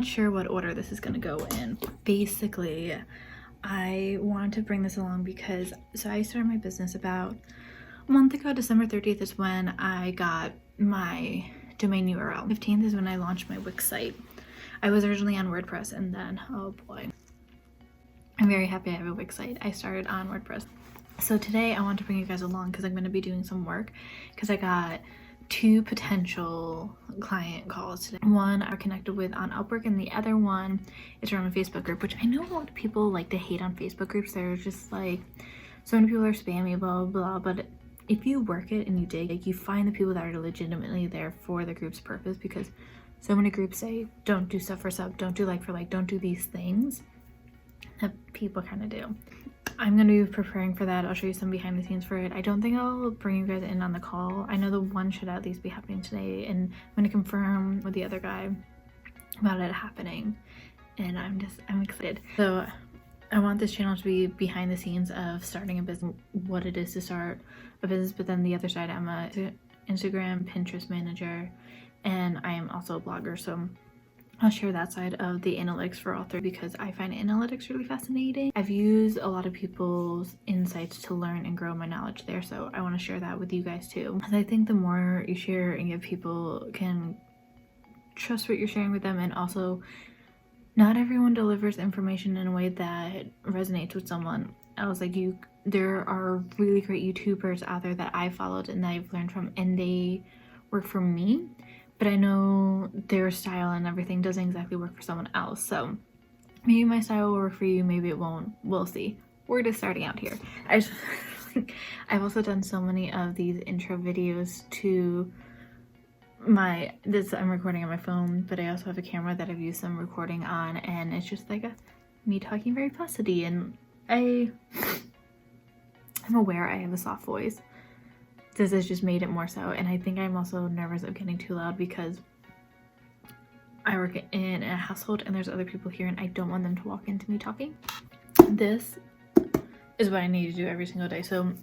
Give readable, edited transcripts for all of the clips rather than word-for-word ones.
not sure what order this is going to go in. Basically, I wanted to bring this along because I started my business about a month ago. December 30th is when I got my domain URL. 15th is when I launched my Wix site. I was originally on WordPress, and then, oh boy, I'm very happy I have a Wix site. I started on WordPress. So today I want to bring you guys along because I'm going to be doing some work because I got 2 potential client calls today. One I connected with on Upwork, and the other one is from a Facebook group, which I know a lot of people like to hate on Facebook groups. They're just like, so many people are spammy, blah, blah, blah. But if you work it and you dig, like, you find the people that are legitimately there for the group's purpose, because so many groups say, don't do stuff for sub, don't do like for like, don't do these things that people kind of do. I'm going to be preparing for that. I'll show you some behind the scenes for it. I don't think I'll bring you guys in on the call. I know the one should at least be happening today, and I'm going to confirm with the other guy about it happening, and I'm excited. So I want this channel to be behind the scenes of starting a business, what it is to start a business, but then the other side, I'm a Instagram, Pinterest manager, and I am also a blogger. So I'll share that side of the analytics for all 3 because I find analytics really fascinating. I've used a lot of people's insights to learn and grow my knowledge there, so I want to share that with you guys too. And I think the more you share and give, people can trust what you're sharing with them, and also not everyone delivers information in a way that resonates with someone else. Like, there are really great YouTubers out there that I followed and that I've learned from, and they work for me, but I know their style and everything doesn't exactly work for someone else. So maybe my style will work for you, maybe it won't. We'll see. We're just starting out here. I've also done so many of these intro videos to I'm recording on my phone, but I also have a camera that I've used some recording on, and it's just like me talking very fussy, and I'm aware I have a soft voice. This has just made it more so, and I think I'm also nervous of getting too loud because I work in a household and there's other people here, and I don't want them to walk into me talking. This is what I need to do every single day. So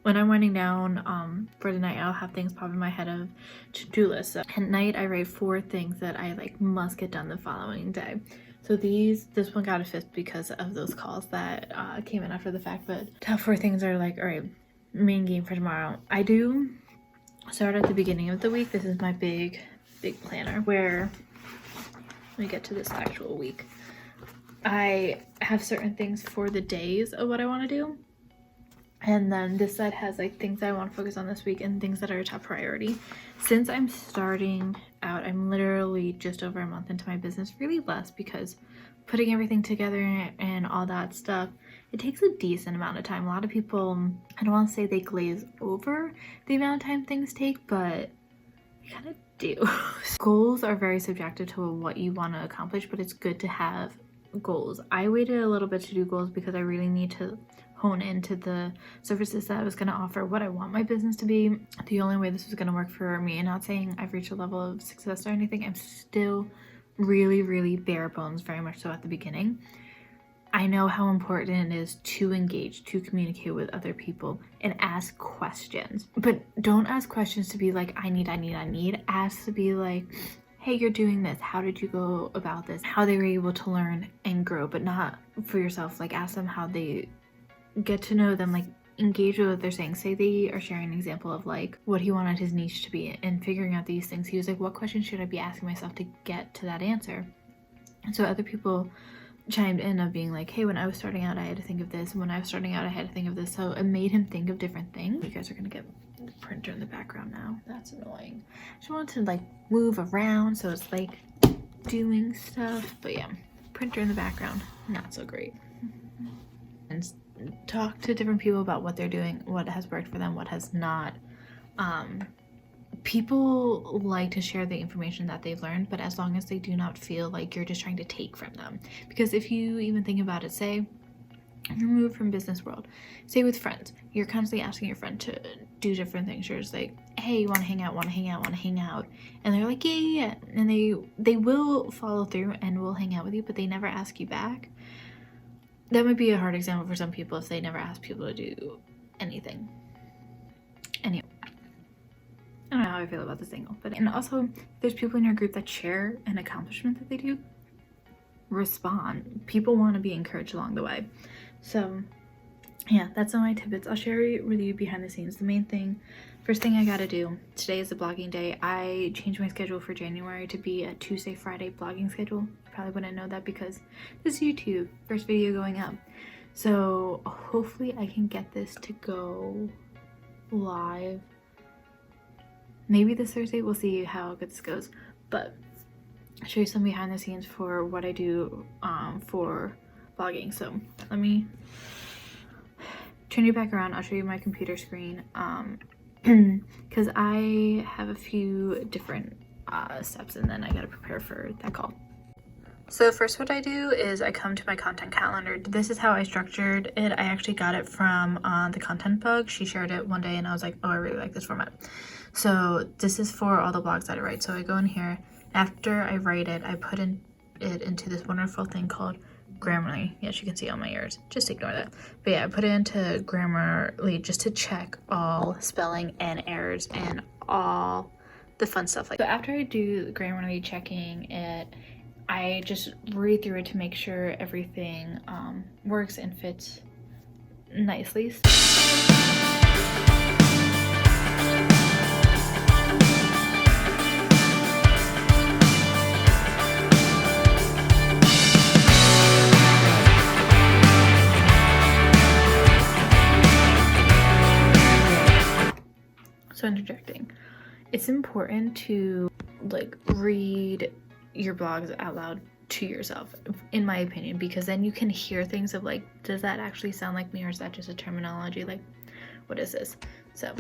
when I'm winding down for the night, I'll have things pop in my head of to-do lists. So at night I write 4 things that I must get done the following day. So this one got a 5th because of those calls that came in after the fact, but top 4 things are all right, main game for tomorrow. I do start at the beginning of the week. This is my big planner where, let me get to this actual week, I have certain things for the days of what I want to do, and then this side has things that I want to focus on this week and things that are a top priority. Since I'm starting out, I'm literally just over a month into my business, really less, because putting everything together and all that stuff, it takes a decent amount of time. A lot of people, I don't want to say they glaze over the amount of time things take, but they kind of do. Goals are very subjective to what you want to accomplish, but it's good to have goals. I waited a little bit to do goals because I really need to hone into the services that I was going to offer, what I want my business to be. The only way this was going to work for me, and not saying I've reached a level of success or anything, I'm still really bare bones, very much so at the beginning. I know how important it is to engage, to communicate with other people and ask questions, but don't ask questions to be like, I need. Ask to be like, hey, you're doing this, how did you go about this, how they were able to learn and grow, but not for yourself. Ask them how they get to know them, engage with what they're saying. Say they are sharing an example of what he wanted his niche to be, and figuring out these things. He was like, what questions should I be asking myself to get to that answer? And so other people chimed in of being like, hey, when I was starting out I had to think of this, and when I was starting out I had to think of this. So it made him think of different things. You guys are gonna get the printer in the background now. That's annoying. I just wanted to move around so it's doing stuff, but yeah, printer in the background, not so great. And talk to different people about what they're doing, what has worked for them, what has not. People like to share the information that they've learned, but as long as they do not feel like you're just trying to take from them. Because if you even think about it, say you're moved from business world, say with friends, you're constantly asking your friend to do different things. You're just like, hey, you want to hang out, and they're like, yeah, and they will follow through and will hang out with you, but they never ask you back. That might be a hard example for some people if they never ask people to do anything. Anyway, I don't know how I feel about this angle, but and also there's people in your group that share an accomplishment that they do. respond. People want to be encouraged along the way. So yeah, that's all my tidbits. I'll share with you behind the scenes. The main thing, first thing I gotta do, today is the blogging day. I changed my schedule for January to be a Tuesday, Friday blogging schedule. You probably wouldn't know that because this is YouTube, first video going up. So hopefully I can get this to go live maybe this Thursday. We'll see how good this goes, but I'll show you some behind the scenes for what I do for blogging. So let me turn you back around. I'll show you my computer screen because I have a few different steps, and then I gotta prepare for that call. So first what I do is I come to my content calendar. This is how I structured it. I actually got it from the content bug. She shared it one day and I was like, oh, I really like this format. So this is for all the blogs that I write. So I go in here. After I write it, I put it into this wonderful thing called Grammarly. Yes, you can see all my errors. Just ignore that. But yeah, I put it into Grammarly just to check all spelling and errors and all the fun stuff like that. So after I do Grammarly checking it, I just read through it to make sure everything works and fits nicely. So interjecting, it's important to like read your blogs out loud to yourself, in my opinion, because then you can hear things of like, does that actually sound like me, or is that just a terminology? Like, what is this? So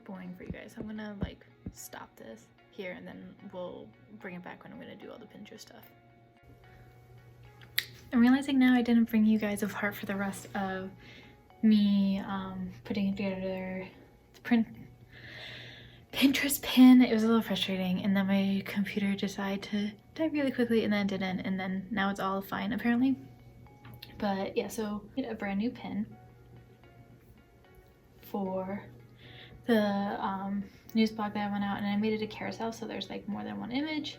boring for you guys. I'm gonna like stop this here and then we'll bring it back when I'm gonna do all the Pinterest stuff. I'm realizing now I didn't bring you guys apart for the rest of me putting together the Pinterest pin. It was a little frustrating, and then my computer decided to die really quickly and then didn't, and then now it's all fine apparently. But yeah, so I made a brand new pin for the news blog that I went out, and I made it a carousel, so there's like more than one image.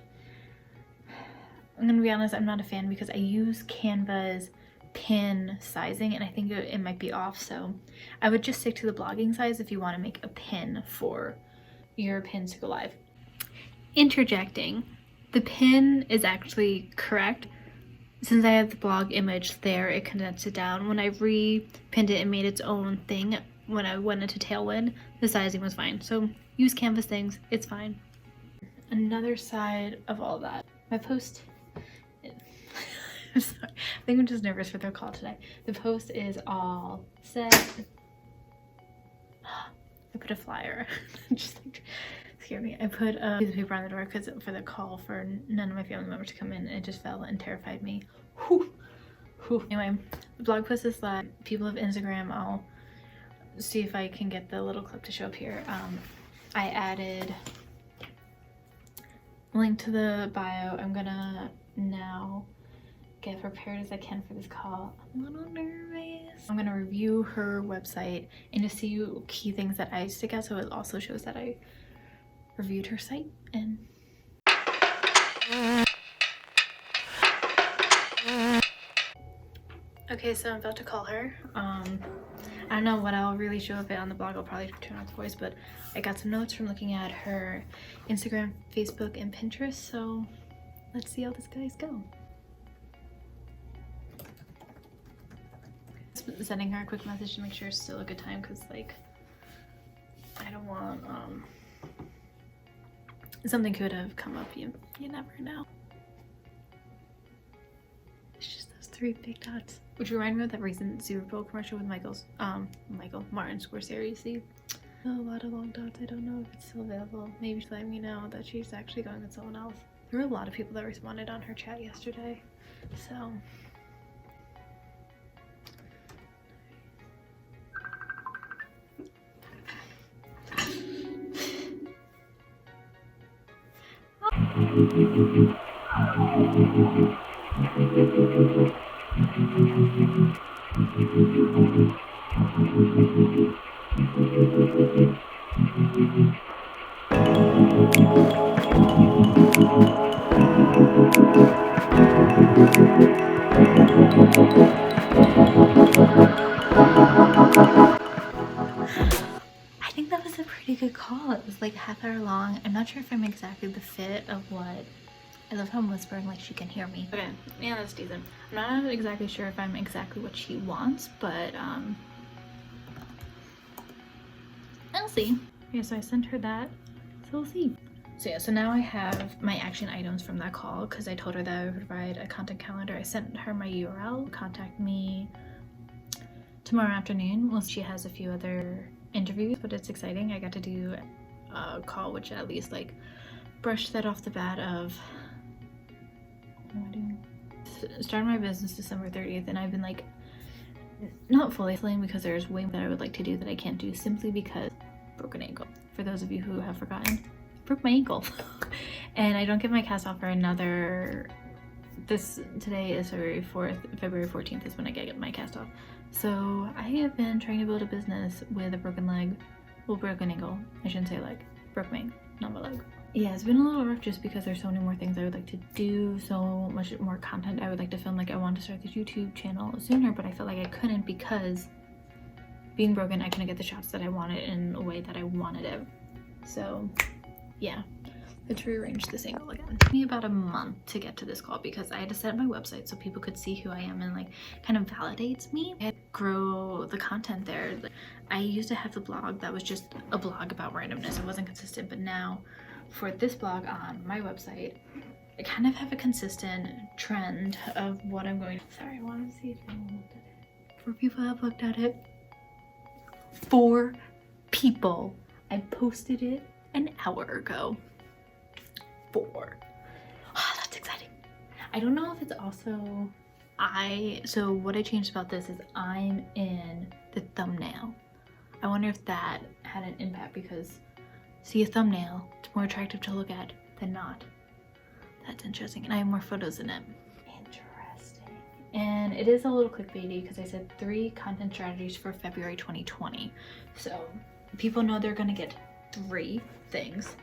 I'm gonna be honest, I'm not a fan because I use Canva's pin sizing and I think it might be off, so I would just stick to the blogging size if you want to make a pin for your pins to go live. Interjecting, the pin is actually correct. Since I have the blog image there, it condensed it down. When I re-pinned it and made its own thing, when I went into Tailwind, the sizing was fine. So use Canvas things, it's fine. Another side of all that, my post, I'm sorry, I think I'm just nervous for their call today. The post is all set. I put a flyer, just like scared me. I put a piece of paper on the door because for the call for none of my family members to come in, and it just fell and terrified me. Whew. Whew. Anyway, the blog post is live. People have Instagram. I'll see if I can get the little clip to show up here. I added a link to the bio. I'm gonna now get prepared as I can for this call. I'm a little nervous. I'm gonna review her website and just see key things that I stick out, so it also shows that I reviewed her site. And okay, so I'm about to call her. I don't know what I'll really show of it on the blog. I'll probably turn off the voice, but I got some notes from looking at her Instagram, Facebook, and Pinterest, so let's see how this guys go. Sending her a quick message to make sure it's still a good time, because like I don't want something could have come up. You never know. It's just those three big dots, which remind me of that recent Super Bowl commercial with Martin Scorsese. A lot of long dots. I don't know if it's still available. Maybe she's letting me know that she's actually going with someone else. There were a lot of people that responded on her chat yesterday, so I think that was a pretty good call. It was like half hour long. I'm not sure if I'm exactly the fit of what. I love how I'm whispering like she can hear me. Okay, yeah, that's decent. I'm not exactly sure if I'm exactly what she wants, but I'll see. Yeah, so I sent her that, so we'll see. So yeah, so now I have my action items from that call because I told her that I would provide a content calendar. I sent her my URL. Contact me tomorrow afternoon. Well, she has a few other interviews, but it's exciting. I got to do a call which at least like brushed that off the bat of what am I doing? Started my business December 30th, and I've been like not fully feeling because there's way more that I would like to do that I can't do simply because broken ankle. For those of you who have forgotten, I broke my ankle and I don't get my cast off for another today is February 4th. February 14th is when I get my cast off. So I have been trying to build a business with a broken leg, well, broken ankle. I shouldn't say leg, broke my ankle, not my leg. Yeah, it's been a little rough just because there's so many more things I would like to do, so much more content I would like to film. Like I wanted to start this YouTube channel sooner, but I felt like I couldn't because being broken, I couldn't get the shots that I wanted in a way that I wanted it. So yeah, let's rearrange this angle again. It took me about a month to get to this call because I had to set up my website so people could see who I am and like kind of validates me. I had to grow the content there. I used to have the blog that was just a blog about randomness. It wasn't consistent, but now for this blog on my website, I kind of have a consistent trend of what I'm going to. Sorry, I want to see if anyone looked at it. 4 people have looked at it. 4 people. I posted it an hour ago. 4. Oh, that's exciting. I don't know if it's also so what I changed about this is I'm in the thumbnail. I wonder if that had an impact because see, a thumbnail, it's more attractive to look at than not. That's interesting, and I have more photos in it. Interesting. And it is a little clickbaity because I said 3 content strategies for February 2020. So people know they're gonna get 3 things.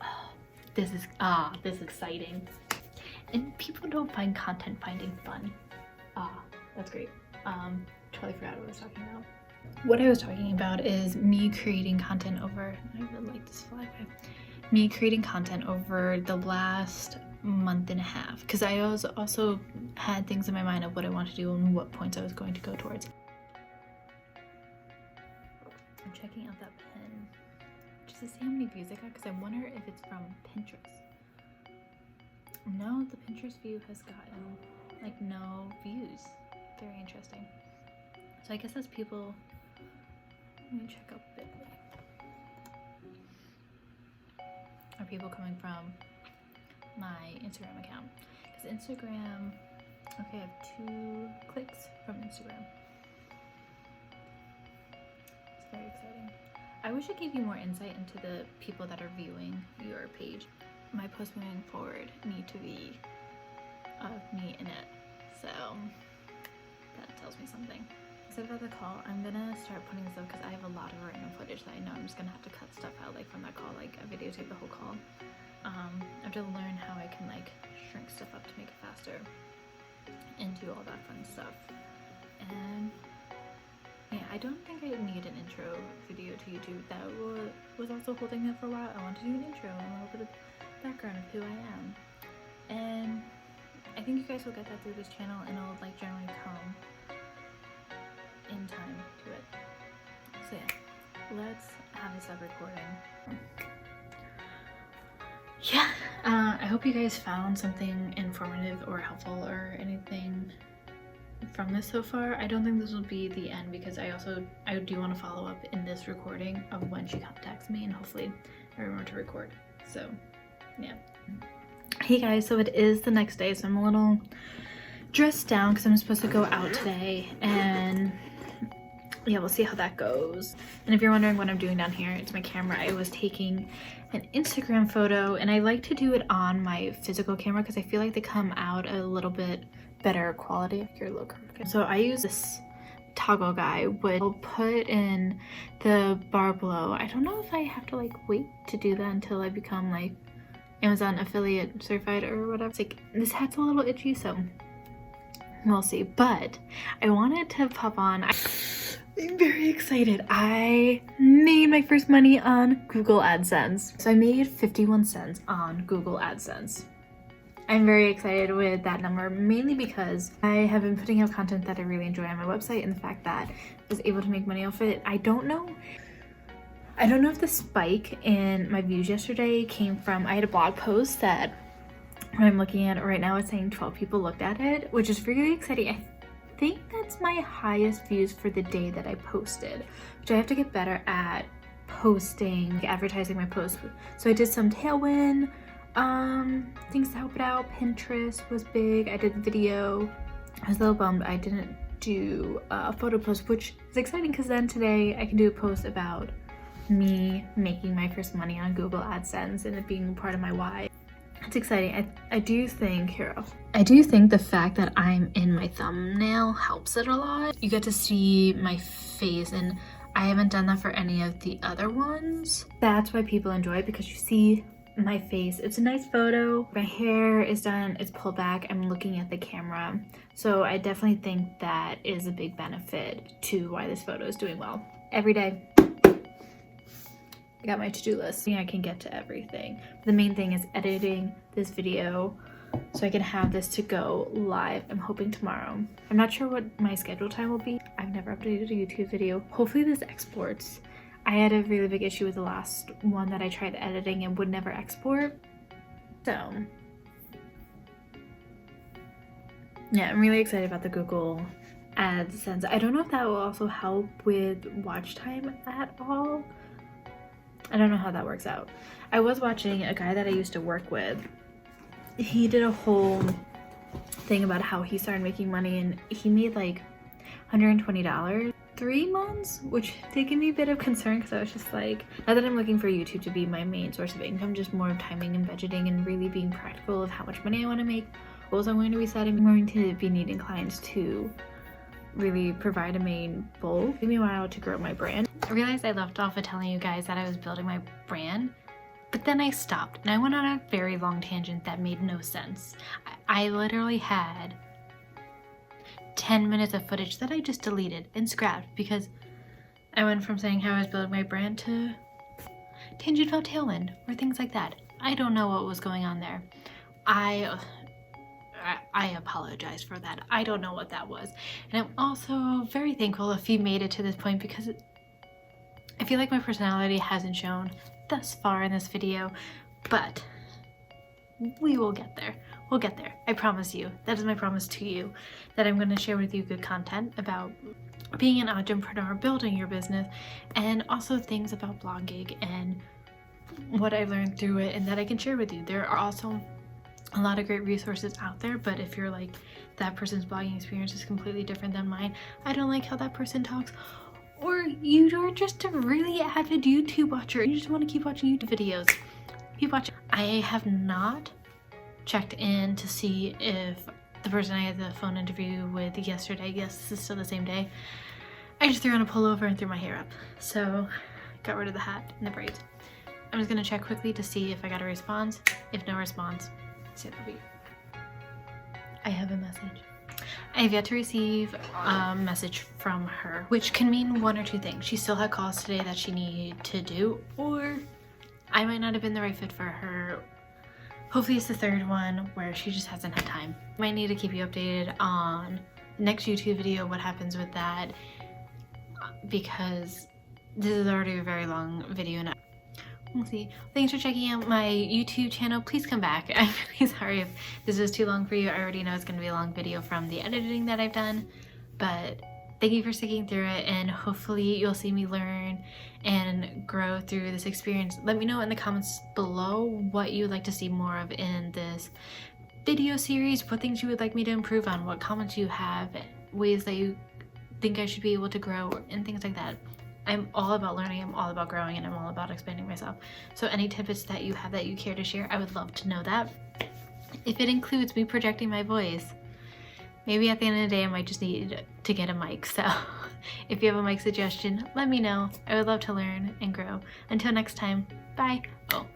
Oh, this is exciting. And people don't find content finding fun. That's great. Totally forgot what I was talking about. What I was talking about is me creating content over, I really like this flag, me creating content over the last month and a half because I also had things in my mind of what I want to do and what points I was going to go towards. I'm checking out that pen just to see how many views I got because I wonder if it's from Pinterest. No, the Pinterest view has gotten like no views. Very interesting. So I guess that's people. Let me check up a bit. Are people coming from my Instagram account? Because Instagram, okay, I have 2 clicks from Instagram. It's very exciting. I wish I gave you more insight into the people that are viewing your page. My posts moving forward need to be of me in it. So that tells me something. Except about the call, I'm gonna start putting this up because I have a lot of random footage that I know I'm just gonna have to cut stuff out like from that call. Like I videotape the whole call. I have to learn how I can like shrink stuff up to make it faster and do all that fun stuff. And yeah, I don't think I need an intro video to YouTube. That was also holding that for a while. I want to do an intro and a little bit of background of who I am. And I think you guys will get that through this channel and it'll like generally come in time to it. So yeah, let's have this up recording. Yeah, I hope you guys found something informative or helpful or anything from this so far. I don't think this will be the end because I do want to follow up in this recording of when she contacts me and hopefully I remember to record. So yeah. Hey guys, so it is the next day, so I'm a little dressed down because I'm supposed to go out today, and yeah, we'll see how that goes. And if you're wondering what I'm doing down here, it's my camera. I was taking an Instagram photo, and I like to do it on my physical camera because I feel like they come out a little bit better quality. Here, look. So I use this toggle guy, which I'll put in the bar below. I don't know if I have to like wait to do that until I become like Amazon affiliate certified or whatever. It's like, this hat's a little itchy, so we'll see. But I wanted to pop on. I'm very excited. I made my first money on Google AdSense. So I made 51 cents on Google AdSense. I'm very excited with that number, mainly because I have been putting out content that I really enjoy on my website, and the fact that I was able to make money off it. I don't know if the spike in my views yesterday came from, I had a blog post that I'm looking at right now, it's saying 12 people looked at it, which is really exciting. I think that's my highest views for the day that I posted, which I have to get better at posting, advertising my posts. So I did some Tailwind things to help it out. Pinterest was big. I did the video. I was a little bummed I didn't do a photo post, which is exciting because then today I can do a post about me making my first money on Google AdSense and it being part of my why. It's exciting. I do think the fact that I'm in my thumbnail helps it a lot. You get to see my face, and I haven't done that for any of the other ones. That's why people enjoy it, because you see my face. It's a nice photo. My hair is done, it's pulled back, I'm looking at the camera. So I definitely think that is a big benefit to why this photo is doing well. Every day I got my to-do list. I think I can get to everything. The main thing is editing this video so I can have this to go live. I'm hoping tomorrow. I'm not sure what my schedule time will be. I've never updated a YouTube video. Hopefully this exports. I had a really big issue with the last one that I tried editing and would never export. So yeah, I'm really excited about the Google AdSense. I don't know if that will also help with watch time at all. I don't know how that works out. I was watching a guy that I used to work with. He did a whole thing about how he started making money, and he made like $120 3 months, which did give me a bit of concern because I was just like, not that I'm looking for YouTube to be my main source of income, just more of timing and budgeting and really being practical of how much money I want to make, goals I'm going to be setting. I'm going to be needing clients to really provide a main goal. It took me a while to grow my brand. I realized I left off with telling you guys that I was building my brand, but then I stopped and I went on a very long tangent that made no sense. I literally had 10 minutes of footage that I just deleted and scrapped because I went from saying how I was building my brand to tangent about Tailwind or things like that. I don't know what was going on there. I apologize for that. I don't know what that was. And I'm also very thankful if you made it to this point, because I feel like my personality hasn't shown thus far in this video, but we will get there. We'll get there. I promise you. That is my promise to you, that I'm going to share with you good content about being an entrepreneur, building your business, and also things about blogging and what I've learned through it and that I can share with you. There are also a lot of great resources out there, but if you're like, that person's blogging experience is completely different than mine, I don't like how that person talks, or you are just a really avid YouTube watcher, you just want to keep watching YouTube videos, keep watching. I have not checked in to see if the person I had the phone interview with yesterday, yes, this is still the same day, I just threw on a pullover and threw my hair up, so got rid of the hat and the braids. I'm just gonna check quickly to see if I got a response. If no response, say the beat. I have a message. I have yet to receive a message from her, which can mean one or two things. She still had calls today that she needed to do, or I might not have been the right fit for her. Hopefully it's the third one where she just hasn't had time. I might need to keep you updated on the next YouTube video, what happens with that, because this is already a very long video now. We'll see. Thanks for checking out my YouTube channel. Please come back. I'm really sorry if this is too long for you. I already know it's going to be a long video from the editing that I've done, but thank you for sticking through it, and hopefully you'll see me learn and grow through this experience. Let me know in the comments below what you would like to see more of in this video series, what things you would like me to improve on, what comments you have, ways that you think I should be able to grow and things like that. I'm all about learning, I'm all about growing, and I'm all about expanding myself. So any tidbits that you have that you care to share, I would love to know that. If it includes me projecting my voice, maybe at the end of the day I might just need to get a mic. So if you have a mic suggestion, let me know. I would love to learn and grow. Until next time, bye. Oh,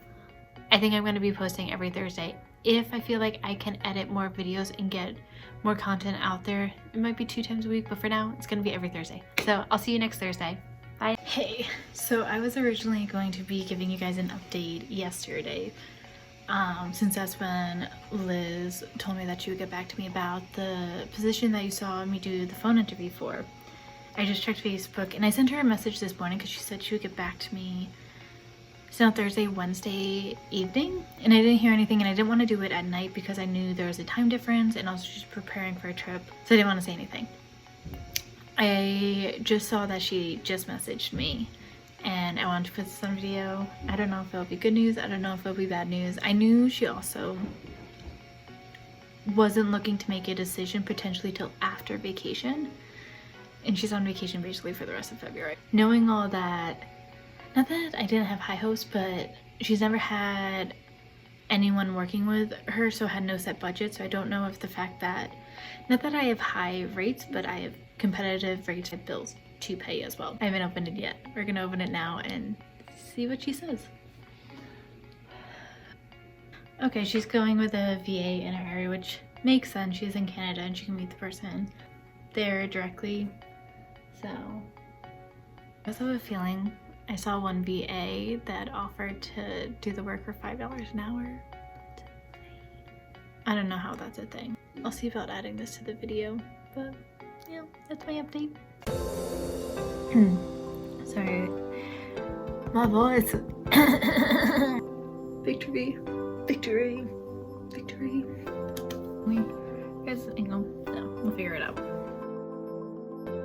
I think I'm going to be posting every Thursday. If I feel like I can edit more videos and get more content out there, it might be 2 times a week, but for now it's going to be every Thursday. So I'll see you next Thursday. Bye. Hey, so I was originally going to be giving you guys an update yesterday, since that's when Liz told me that she would get back to me about the position that you saw me do the phone interview for. I just checked Facebook and I sent her a message this morning because she said she would get back to me. It's now Thursday, Wednesday evening, and I didn't hear anything, and I didn't want to do it at night because I knew there was a time difference and also just preparing for a trip, so I didn't want to say anything. I just saw that she just messaged me and I wanted to put this on video. I don't know if it'll be good news, I don't know if it'll be bad news. I knew she also wasn't looking to make a decision potentially till after vacation, and she's on vacation basically for the rest of February. Knowing all that, not that I didn't have high hopes, but she's never had anyone working with her, so had no set budget. So I don't know if the fact that, not that I have high rates, but I have competitive rates of bills to pay as well. I haven't opened it yet. We're gonna open it now and see what she says. Okay, she's going with a VA in her area, which makes sense. She's in Canada and she can meet the person there directly. So I also have a feeling I saw one VA that offered to do the work for $5 an hour. I don't know how that's a thing. I'll see about adding this to the video, but yeah, that's my update. Sorry, my voice. Victory, victory, victory. Guys, hang on. No, we'll figure it out.